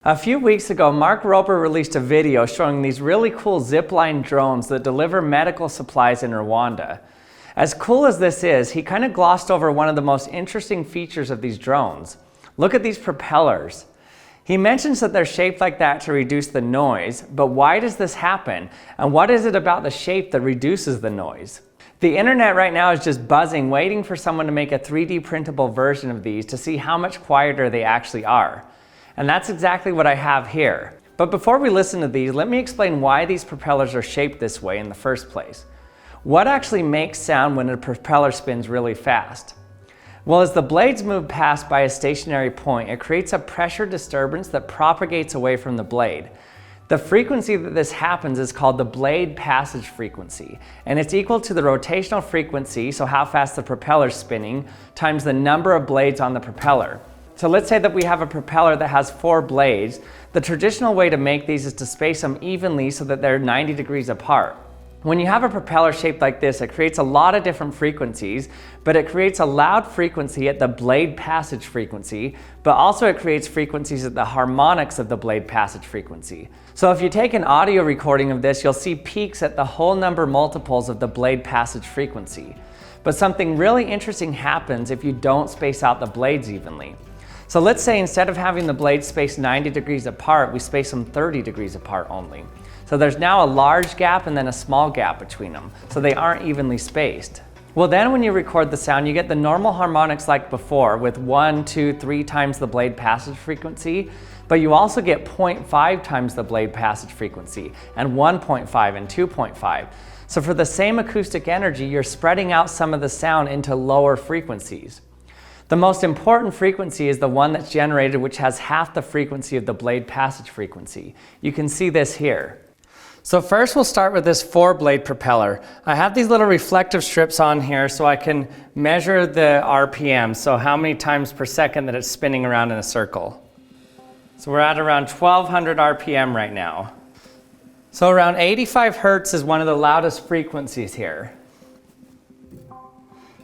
A few weeks ago, Mark Rober released a video showing these really cool Zipline drones that deliver medical supplies in Rwanda. As cool as this is, he kind of glossed over one of the most interesting features of these drones. Look at these propellers. He mentions that they're shaped like that to reduce the noise, but why does this happen? And what is it about the shape that reduces the noise? The internet right now is just buzzing, waiting for someone to make a 3D printable version of these to see how much quieter they actually are. And that's exactly what I have here. But before we listen to these, let me explain why these propellers are shaped this way in the first place. What actually makes sound when a propeller spins really fast? Well, as the blades move past by a stationary point, it creates a pressure disturbance that propagates away from the blade. The frequency that this happens is called the blade passage frequency, and it's equal to the rotational frequency, so how fast the propeller is spinning, times the number of blades on the propeller. So let's say that we have a propeller that has 4 blades. The traditional way to make these is to space them evenly so that they're 90 degrees apart. When you have a propeller shaped like this, it creates a lot of different frequencies, but it creates a loud frequency at the blade passage frequency, but also it creates frequencies at the harmonics of the blade passage frequency. So if you take an audio recording of this, you'll see peaks at the whole number multiples of the blade passage frequency. But something really interesting happens if you don't space out the blades evenly. So let's say instead of having the blades spaced 90 degrees apart, we space them 30 degrees apart only. So there's now a large gap and then a small gap between them, so they aren't evenly spaced. Well, then when you record the sound, you get the normal harmonics like before with 1, 2, 3 times the blade passage frequency, but you also get 0.5 times the blade passage frequency and 1.5 and 2.5. So for the same acoustic energy, you're spreading out some of the sound into lower frequencies. The most important frequency is the one that's generated, which has half the frequency of the blade passage frequency. You can see this here. So first we'll start with this 4-blade propeller. I have these little reflective strips on here so I can measure the RPM, so how many times per second that it's spinning around in a circle. So we're at around 1200 RPM right now. So around 85 Hertz is one of the loudest frequencies here.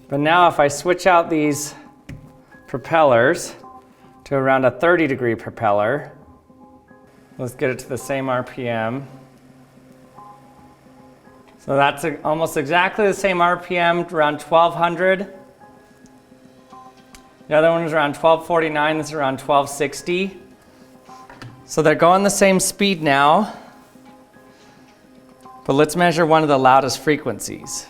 But now if I switch out these propellers to around a 30-degree propeller. Let's get it to the same RPM. So that's almost exactly the same RPM, around 1200. The other one is around 1249, this is around 1260. So they're going the same speed now. But let's measure one of the loudest frequencies.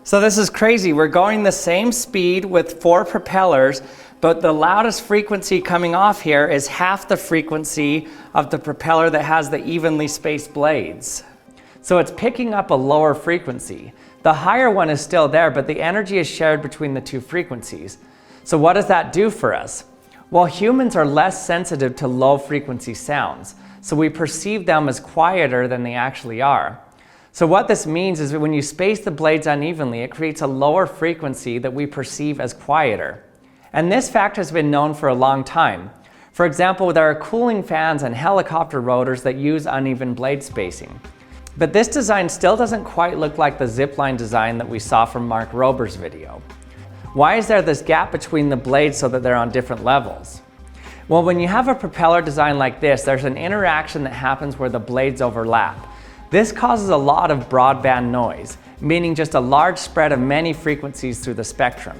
So this is crazy. We're going the same speed with 4 propellers, but the loudest frequency coming off here is half the frequency of the propeller that has the evenly spaced blades. So it's picking up a lower frequency. The higher one is still there, but the energy is shared between the 2 frequencies. So what does that do for us? Well, humans are less sensitive to low frequency sounds, so we perceive them as quieter than they actually are. So what this means is that when you space the blades unevenly, it creates a lower frequency that we perceive as quieter. And this fact has been known for a long time. For example, there are cooling fans and helicopter rotors that use uneven blade spacing. But this design still doesn't quite look like the Zipline design that we saw from Mark Rober's video. Why is there this gap between the blades so that they're on different levels? Well, when you have a propeller design like this, there's an interaction that happens where the blades overlap. This causes a lot of broadband noise, meaning just a large spread of many frequencies through the spectrum.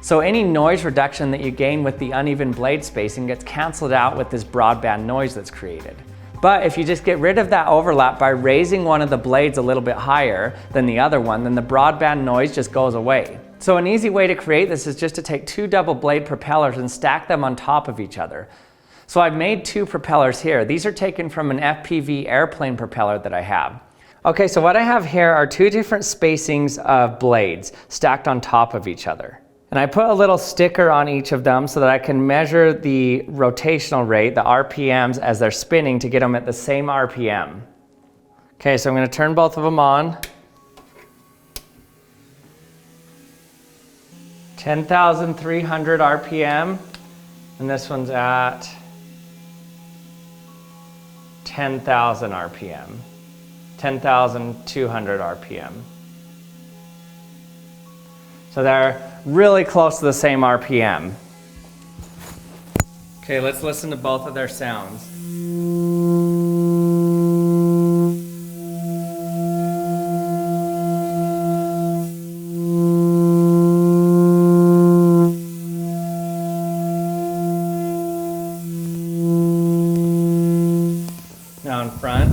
So any noise reduction that you gain with the uneven blade spacing gets canceled out with this broadband noise that's created. But if you just get rid of that overlap by raising one of the blades a little bit higher than the other one, then the broadband noise just goes away. So an easy way to create this is just to take 2 double blade propellers and stack them on top of each other. So I've made 2 propellers here. These are taken from an FPV airplane propeller that I have. Okay, so what I have here are 2 different spacings of blades stacked on top of each other. And I put a little sticker on each of them so that I can measure the rotational rate, the RPMs, as they're spinning to get them at the same RPM. Okay, so I'm going to turn both of them on. 10,300 RPM, and this one's at 10,000 RPM, 10,200 RPM. So they're really close to the same RPM. Okay, let's listen to both of their sounds. Now in front.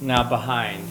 Now behind.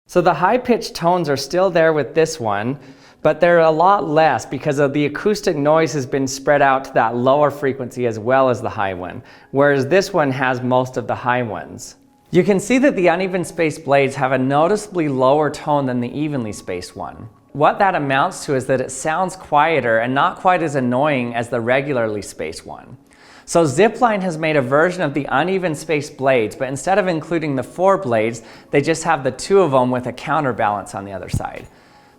So the high-pitched tones are still there with this one, but they're a lot less because of the acoustic noise has been spread out to that lower frequency as well as the high one, whereas this one has most of the high ones. You can see that the uneven spaced blades have a noticeably lower tone than the evenly spaced one. What that amounts to is that it sounds quieter and not quite as annoying as the regularly spaced one. So Zipline has made a version of the uneven spaced blades, but instead of including the 4 blades, they just have the 2 of them with a counterbalance on the other side.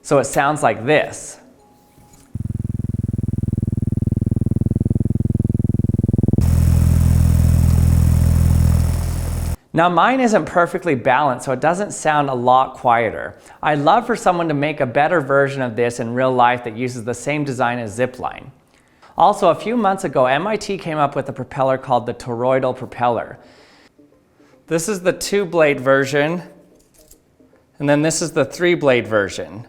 So it sounds like this. Now mine isn't perfectly balanced, so it doesn't sound a lot quieter. I'd love for someone to make a better version of this in real life that uses the same design as Zipline. Also, a few months ago, MIT came up with a propeller called the toroidal propeller. This is the 2-blade version, and then this is the 3-blade version.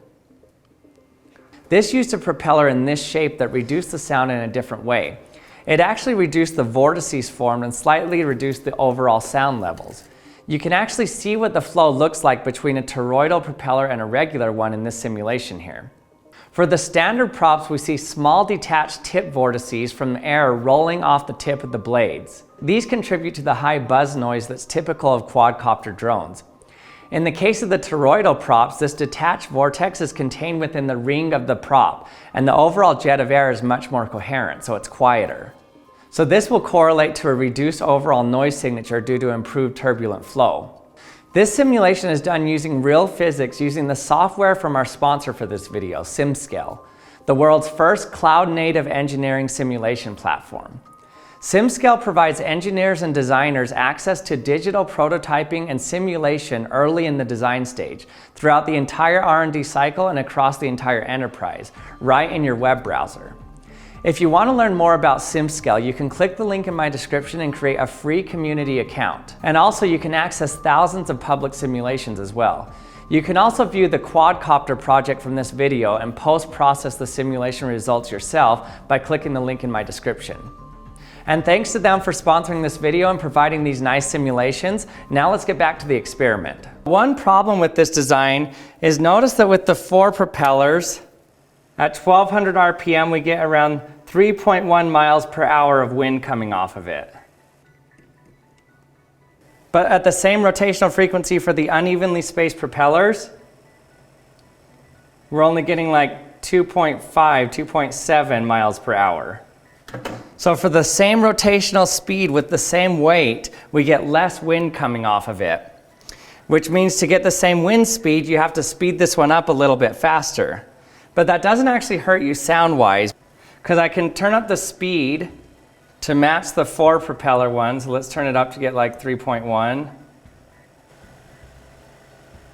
This used a propeller in this shape that reduced the sound in a different way. It actually reduced the vortices formed and slightly reduced the overall sound levels. You can actually see what the flow looks like between a toroidal propeller and a regular one in this simulation here. For the standard props, we see small detached tip vortices from the air rolling off the tip of the blades. These contribute to the high buzz noise that's typical of quadcopter drones. In the case of the toroidal props, this detached vortex is contained within the ring of the prop, and the overall jet of air is much more coherent, so it's quieter. So this will correlate to a reduced overall noise signature due to improved turbulent flow. This simulation is done using real physics using the software from our sponsor for this video, SimScale, the world's first cloud-native engineering simulation platform. SimScale provides engineers and designers access to digital prototyping and simulation early in the design stage, throughout the entire R&D cycle and across the entire enterprise, right in your web browser. If you want to learn more about SimScale, you can click the link in my description and create a free community account. And also you can access thousands of public simulations as well. You can also view the quadcopter project from this video and post-process the simulation results yourself by clicking the link in my description. And thanks to them for sponsoring this video and providing these nice simulations. Now let's get back to the experiment. One problem with this design is notice that with the 4 propellers, at 1200 RPM, we get around 3.1 miles per hour of wind coming off of it. But at the same rotational frequency for the unevenly spaced propellers, we're only getting like 2.5, 2.7 miles per hour. So for the same rotational speed with the same weight, we get less wind coming off of it. Which means to get the same wind speed, you have to speed this one up a little bit faster. But that doesn't actually hurt you sound-wise, because I can turn up the speed to match the 4 propeller ones. Let's turn it up to get like 3.1.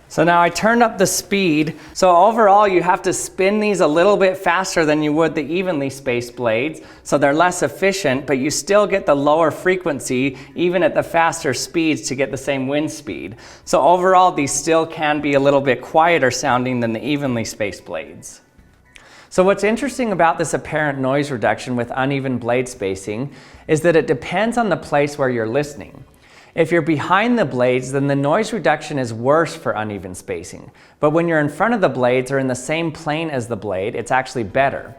So now I turned up the speed. So overall, you have to spin these a little bit faster than you would the evenly spaced blades. So they're less efficient, but you still get the lower frequency even at the faster speeds to get the same wind speed. So overall, these still can be a little bit quieter sounding than the evenly spaced blades. So what's interesting about this apparent noise reduction with uneven blade spacing is that it depends on the place where you're listening. If you're behind the blades, then the noise reduction is worse for uneven spacing. But when you're in front of the blades or in the same plane as the blade, it's actually better.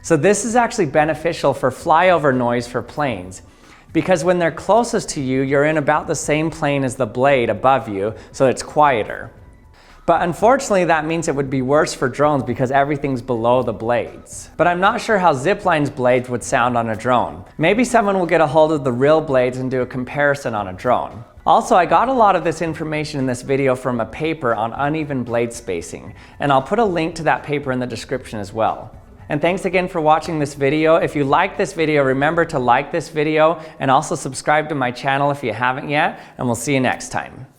So this is actually beneficial for flyover noise for planes, because when they're closest to you, you're in about the same plane as the blade above you, so it's quieter. But unfortunately, that means it would be worse for drones because everything's below the blades. But I'm not sure how Zipline's blades would sound on a drone. Maybe someone will get a hold of the real blades and do a comparison on a drone. Also, I got a lot of this information in this video from a paper on uneven blade spacing, and I'll put a link to that paper in the description as well. And thanks again for watching this video. If you like this video, remember to like this video and also subscribe to my channel if you haven't yet, and we'll see you next time.